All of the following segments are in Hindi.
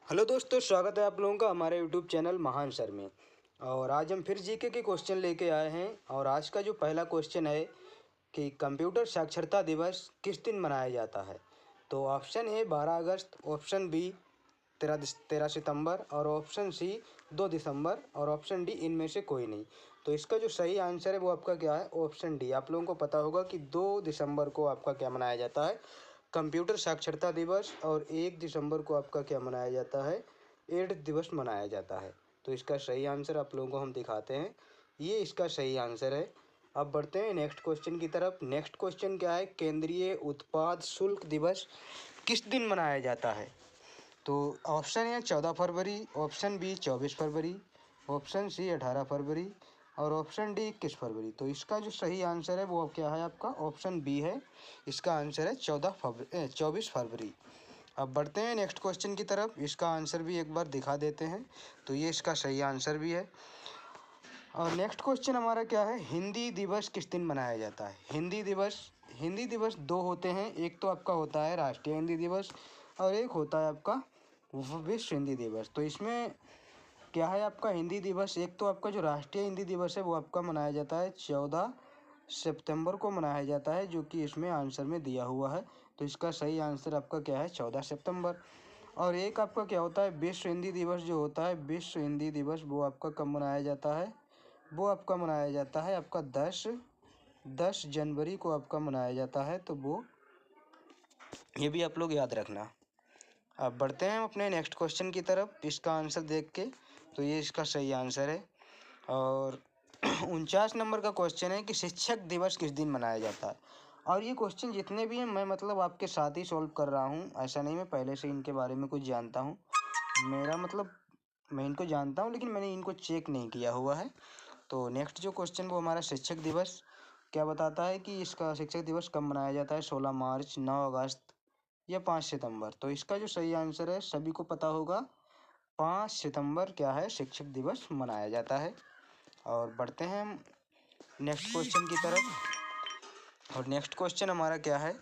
हेलो दोस्तों, स्वागत है आप लोगों का हमारे यूट्यूब चैनल महान सर में। और आज हम फिर जीके के क्वेश्चन लेके आए हैं। और आज का जो पहला क्वेश्चन है कि कंप्यूटर साक्षरता दिवस किस दिन मनाया जाता है। तो ऑप्शन ए 12 अगस्त, ऑप्शन बी 13 सितंबर और ऑप्शन सी 2 दिसंबर और ऑप्शन डी इनमें से कोई नहीं। तो इसका जो सही आंसर है वो आपका क्या है, ऑप्शन डी। आप लोगों को पता होगा कि 2 दिसंबर को आपका क्या मनाया जाता है, कंप्यूटर साक्षरता दिवस। और 1 दिसंबर को आपका क्या मनाया जाता है, एड्स दिवस मनाया जाता है। तो इसका सही आंसर आप लोगों को हम दिखाते हैं, ये इसका सही आंसर है। अब बढ़ते हैं नेक्स्ट क्वेश्चन की तरफ। नेक्स्ट क्वेश्चन क्या है, केंद्रीय उत्पाद शुल्क दिवस किस दिन मनाया जाता है। तो ऑप्शन है 14 फरवरी, ऑप्शन बी 24 फरवरी, ऑप्शन सी 18 फरवरी और ऑप्शन डी 21 फरवरी। तो इसका जो सही आंसर है वो क्या है, आपका ऑप्शन बी है। इसका आंसर है 24 फरवरी। अब बढ़ते हैं नेक्स्ट क्वेश्चन की तरफ। इसका आंसर भी एक बार दिखा देते हैं। तो ये इसका सही आंसर भी है। और नेक्स्ट क्वेश्चन हमारा क्या है, हिंदी दिवस किस दिन मनाया जाता है। हिंदी दिवस दो होते हैं। एक तो आपका होता है राष्ट्रीय हिंदी दिवस और एक होता है आपका विश्व हिंदी दिवस। तो इसमें क्या है आपका हिंदी दिवस, एक तो आपका जो राष्ट्रीय हिंदी दिवस है वो आपका मनाया जाता है 14 सितंबर को मनाया जाता है, जो कि इसमें आंसर में दिया हुआ है। तो इसका सही आंसर आपका क्या है, 14 सितंबर। और एक आपका क्या होता है, विश्व हिंदी दिवस जो होता है, विश्व हिंदी दिवस वो आपका कब मनाया जाता है, वो आपका मनाया जाता है आपका 10 जनवरी को आपका मनाया जाता है। तो वो ये भी आप लोग याद रखना। अब बढ़ते हैं अपने नेक्स्ट क्वेश्चन की तरफ इसका आंसर देख के। तो ये इसका सही आंसर है। और 49 नंबर का क्वेश्चन है कि शिक्षक दिवस किस दिन मनाया जाता है। और ये क्वेश्चन जितने भी हैं मैं मतलब आपके साथ ही सॉल्व कर रहा हूँ, ऐसा नहीं मैं पहले से इनके बारे में कुछ जानता हूँ। मेरा मतलब मैं इनको जानता हूँ लेकिन मैंने इनको चेक नहीं किया हुआ है। तो नेक्स्ट जो क्वेश्चन वो हमारा शिक्षक दिवस क्या बताता है कि इसका शिक्षक दिवस कब मनाया जाता है, 16 मार्च, 9 अगस्त या 5 सितंबर। तो इसका जो सही आंसर है सभी को पता होगा, 5 सितंबर क्या है शिक्षक दिवस मनाया जाता है। और बढ़ते हैं हम नेक्स्ट क्वेश्चन की तरफ। और नेक्स्ट क्वेश्चन हमारा क्या है,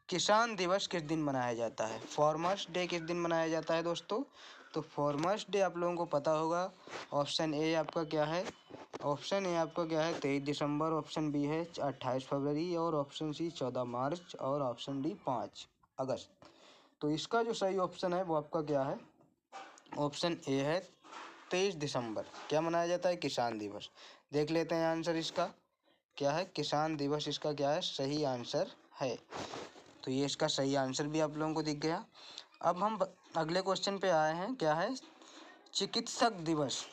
किसान दिवस किस दिन मनाया जाता है। फार्मर्स डे किस दिन मनाया जाता है दोस्तों। तो फार्मर्स डे आप लोगों को पता होगा। ऑप्शन ए आपका क्या है, ऑप्शन ए आपका क्या है 23 दिसंबर, ऑप्शन बी है 28 फरवरी और ऑप्शन सी 14 मार्च और ऑप्शन डी 5 अगस्त। तो इसका जो सही ऑप्शन है वो आपका क्या है, ऑप्शन ए है 23 दिसंबर। क्या मनाया जाता है, किसान दिवस। देख लेते हैं आंसर इसका क्या है, किसान दिवस इसका क्या है, सही आंसर है। तो ये इसका सही आंसर भी आप लोगों को दिख गया। अब हम अगले क्वेश्चन पे आए हैं, क्या है, चिकित्सक दिवस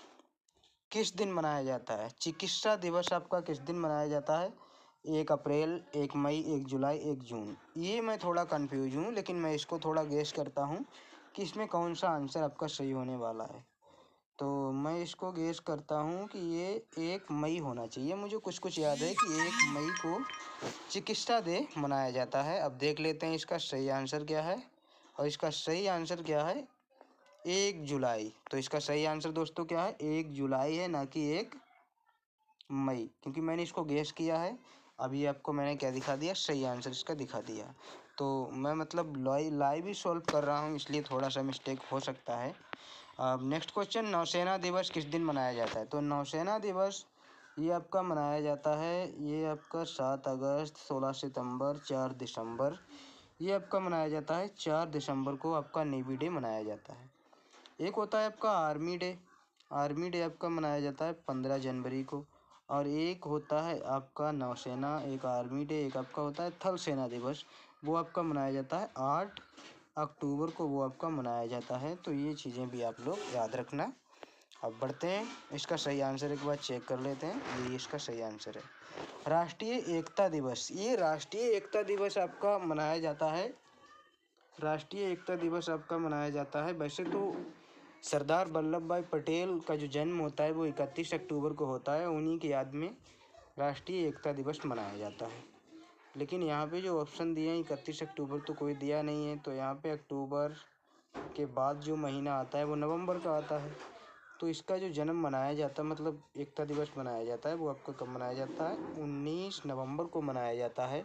किस दिन मनाया जाता है। चिकित्सा दिवस आपका किस दिन मनाया जाता है, 1 अप्रैल, 1 मई, 1 जुलाई, 1 जून। ये मैं थोड़ा कंफ्यूज हूँ लेकिन मैं इसको थोड़ा गेस करता हूँ कि इसमें कौन सा आंसर आपका सही होने वाला है। तो मैं इसको गेस करता हूँ कि ये 1 मई होना चाहिए। मुझे कुछ कुछ याद है कि 1 मई को चिकित्सा डे मनाया जाता है। अब देख लेते हैं इसका सही आंसर क्या है। और इसका सही आंसर क्या है, 1 जुलाई। तो इसका सही आंसर दोस्तों क्या है, 1 जुलाई है, ना कि 1 मई, क्योंकि मैंने इसको गेस किया है। अभी आपको मैंने क्या दिखा दिया, सही आंसर इसका दिखा दिया। तो मैं मतलब लाइव ही सॉल्व कर रहा हूँ, इसलिए थोड़ा सा मिस्टेक हो सकता है। अब नेक्स्ट क्वेश्चन, नौसेना दिवस किस दिन मनाया जाता है। तो नौसेना दिवस ये आपका मनाया जाता है, ये आपका 7 अगस्त, 16 सितंबर, 4 दिसंबर, ये आपका मनाया जाता है 4 दिसंबर को आपका नेवी डे मनाया जाता है। एक होता है आपका आर्मी डे, आर्मी डे आपका मनाया जाता है 15 जनवरी को। और एक होता है आपका नौसेना, एक आर्मी डे, एक आपका होता है थल सेना दिवस, वो आपका मनाया जाता है 8 अक्टूबर को, वो आपका मनाया जाता है। तो ये चीज़ें भी आप लोग याद रखना। अब बढ़ते हैं इसका सही आंसर एक बार चेक कर लेते हैं। ये इसका सही आंसर है राष्ट्रीय एकता दिवस। ये राष्ट्रीय एकता दिवस आपका मनाया जाता है, राष्ट्रीय एकता दिवस आपका मनाया जाता है। वैसे तो सरदार वल्लभ भाई पटेल का जो जन्म होता है वो 31 अक्टूबर को होता है, उन्हीं की याद में राष्ट्रीय एकता दिवस मनाया जाता है। लेकिन यहाँ पे जो ऑप्शन दिए हैं 31 अक्टूबर तो कोई दिया नहीं है, तो यहाँ पे अक्टूबर के बाद जो महीना आता है वो नवंबर का आता है। तो इसका जो जन्म मनाया जाता है, मतलब एकता दिवस मनाया जाता है, वो आपका कब मनाया जाता है, 19 नवंबर को मनाया जाता है।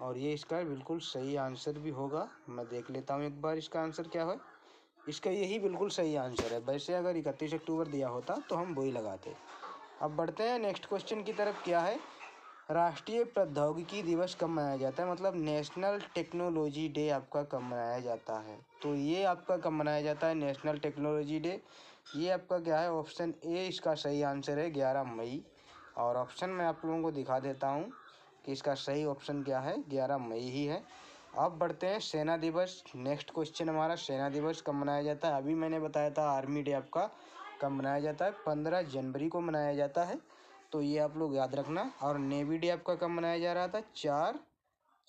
और ये इसका बिल्कुल सही आंसर भी होगा। मैं देख लेता हूँ एक बार इसका आंसर क्या है, इसका यही बिल्कुल सही आंसर है। वैसे अगर 31 अक्टूबर दिया होता तो हम वही लगाते। अब बढ़ते हैं नेक्स्ट क्वेश्चन की तरफ। क्या है, राष्ट्रीय प्रौद्योगिकी दिवस कब मनाया जाता है, मतलब नेशनल टेक्नोलॉजी डे आपका कब मनाया जाता है। तो ये आपका कब मनाया जाता है नेशनल टेक्नोलॉजी डे, ये आपका क्या है, ऑप्शन ए इसका सही आंसर है 11 मई। और ऑप्शन मैं आप लोगों को दिखा देता हूँ कि इसका सही ऑप्शन क्या है, 11 मई ही है। अब बढ़ते हैं सेना दिवस। नेक्स्ट क्वेश्चन हमारा, सेना दिवस कब मनाया जाता है। अभी मैंने बताया था आर्मी डे आपका कब मनाया जाता है, 15 जनवरी को मनाया जाता है। तो ये आप लोग याद रखना। और नेवी डे आपका कब मनाया जा रहा था,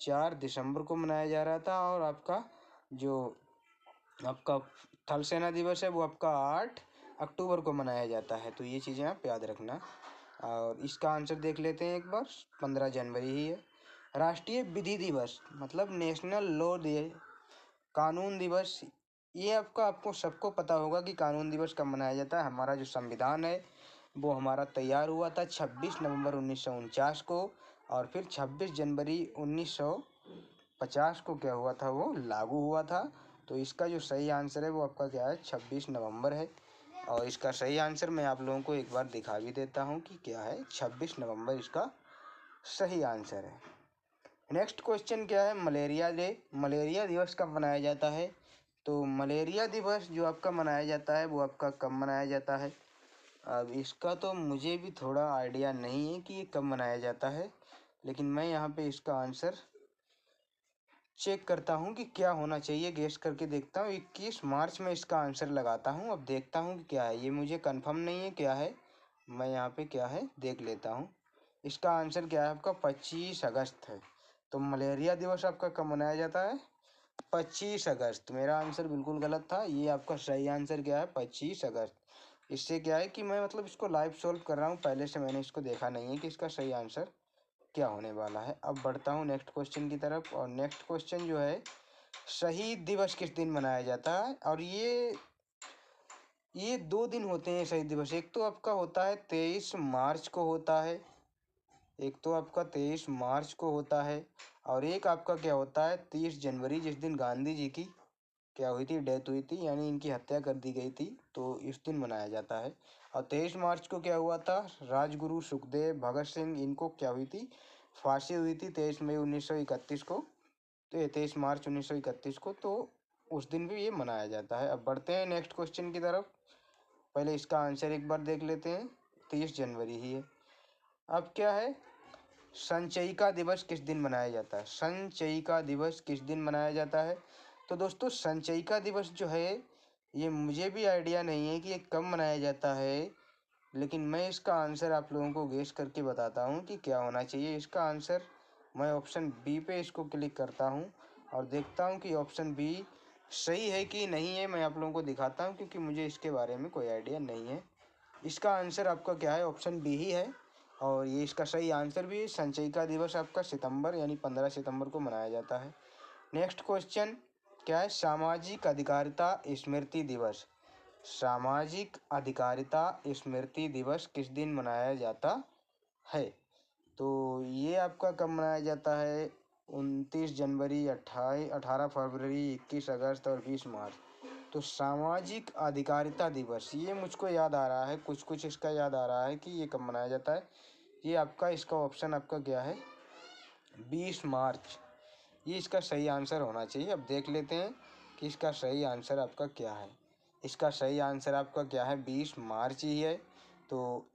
4 दिसंबर को मनाया जा रहा था। और आपका जो आपका थल सेना दिवस है वो आपका 8 अक्टूबर को मनाया जाता है। तो ये चीज़ें आप याद रखना। और इसका आंसर देख लेते हैं एक बार, 15 जनवरी ही है। राष्ट्रीय विधि दिवस मतलब नेशनल लॉ डे, कानून दिवस, ये आपको सबको पता होगा कि कानून दिवस कब मनाया जाता है। हमारा जो संविधान है वो हमारा तैयार हुआ था 26 नवंबर 1949 को, और फिर 26 जनवरी 1950 को क्या हुआ था, वो लागू हुआ था। तो इसका जो सही आंसर है वो आपका क्या है, 26 नवंबर है। और इसका सही आंसर मैं आप लोगों को एक बार दिखा भी देता हूँ कि क्या है, 26 नवंबर इसका सही आंसर है। नेक्स्ट क्वेश्चन क्या है, मलेरिया डे, मलेरिया दिवस कब मनाया जाता है। तो मलेरिया दिवस जो आपका मनाया जाता है वो आपका कब मनाया जाता है। अब इसका तो मुझे भी थोड़ा आइडिया नहीं है कि ये कब मनाया जाता है, लेकिन मैं यहाँ पे इसका आंसर चेक करता हूँ कि क्या होना चाहिए, गेस करके देखता हूँ। 21 मार्च में इसका आंसर लगाता हूँ। अब देखता हूँ कि क्या है, ये मुझे कंफर्म नहीं है क्या है, मैं यहाँ पे क्या है देख लेता हूँ। इसका आंसर क्या है आपका, 25 अगस्त है। तो मलेरिया दिवस आपका कब मनाया जाता है, 25 अगस्त। मेरा आंसर बिल्कुल गलत था, ये आपका सही आंसर क्या है, 25 अगस्त। इससे क्या है कि मैं मतलब इसको लाइव सॉल्व कर रहा हूँ, पहले से मैंने इसको देखा नहीं है कि इसका सही आंसर क्या होने वाला है। अब बढ़ता हूँ नेक्स्ट क्वेश्चन की तरफ। और नेक्स्ट क्वेश्चन जो है, शहीद दिवस किस दिन मनाया जाता है। और ये 2 दिन होते हैं शहीद दिवस। एक तो आपका होता है 23 मार्च को होता है, एक तो आपका 23 मार्च को होता है। और एक आपका क्या होता है 30 जनवरी, जिस दिन गांधी जी की क्या हुई थी, डेथ हुई थी, यानी इनकी हत्या कर दी गई थी, तो इस दिन मनाया जाता है। और 23 मार्च को क्या हुआ था, राजगुरु सुखदेव भगत सिंह इनको क्या हुई थी, फांसी हुई थी 23 मई 1931 को। तो ये 23 मार्च 1931 को, तो उस दिन भी ये मनाया जाता है। अब बढ़ते हैं नेक्स्ट क्वेश्चन की तरफ। पहले इसका आंसर एक बार देख लेते हैं, 30 जनवरी ही है। अब क्या है, संचयिका दिवस किस दिन मनाया जाता है। संचयिका दिवस किस दिन मनाया जाता है। तो दोस्तों संचयिका दिवस जो है ये मुझे भी आइडिया नहीं है कि ये कब मनाया जाता है, लेकिन मैं इसका आंसर आप लोगों को गेस करके बताता हूँ कि क्या होना चाहिए। इसका आंसर मैं ऑप्शन बी पे इसको क्लिक करता हूँ और देखता हूँ कि ऑप्शन बी सही है कि नहीं है। मैं आप लोगों को दिखाता हूँ क्योंकि मुझे इसके बारे में कोई आइडिया नहीं है। इसका आंसर आपका क्या है, ऑप्शन बी ही है। और ये इसका सही आंसर भी है। संचयिका दिवस आपका सितंबर यानी 15 सितंबर को मनाया जाता है। नेक्स्ट क्वेश्चन क्या है, सामाजिक अधिकारिता स्मृति दिवस। सामाजिक अधिकारिता स्मृति दिवस किस दिन मनाया जाता है। तो ये आपका कब मनाया जाता है, 29 जनवरी, 18 फरवरी, 21 अगस्त और 20 मार्च। तो सामाजिक अधिकारिता दिवस ये मुझको याद आ रहा है, कुछ कुछ इसका याद आ रहा है कि ये कब मनाया जाता है। ये आपका इसका ऑप्शन आपका क्या है, 20 मार्च। ये इसका सही आंसर होना चाहिए। अब देख लेते हैं कि इसका सही आंसर आपका क्या है। इसका सही आंसर आपका क्या है, 20 मार्च ही है। तो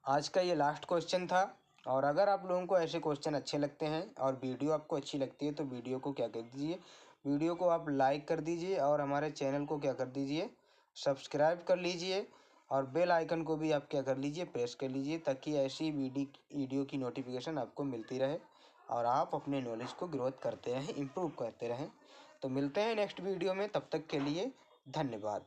आज का ये लास्ट क्वेश्चन था। और अगर आप लोगों को ऐसे क्वेश्चन अच्छे लगते हैं और वीडियो आपको अच्छी लगती है तो वीडियो को क्या कर दीजिए, वीडियो को आप लाइक कर दीजिए और हमारे चैनल को क्या कर दीजिए, सब्सक्राइब कर लीजिए। और बेल आइकन को भी आप क्या कर लीजिए, प्रेस कर लीजिए, ताकि ऐसी वीडियो की नोटिफिकेशन आपको मिलती रहे और आप अपने नॉलेज को ग्रोथ करते रहें, इम्प्रूव करते रहें। तो मिलते हैं नेक्स्ट वीडियो में, तब तक के लिए धन्यवाद।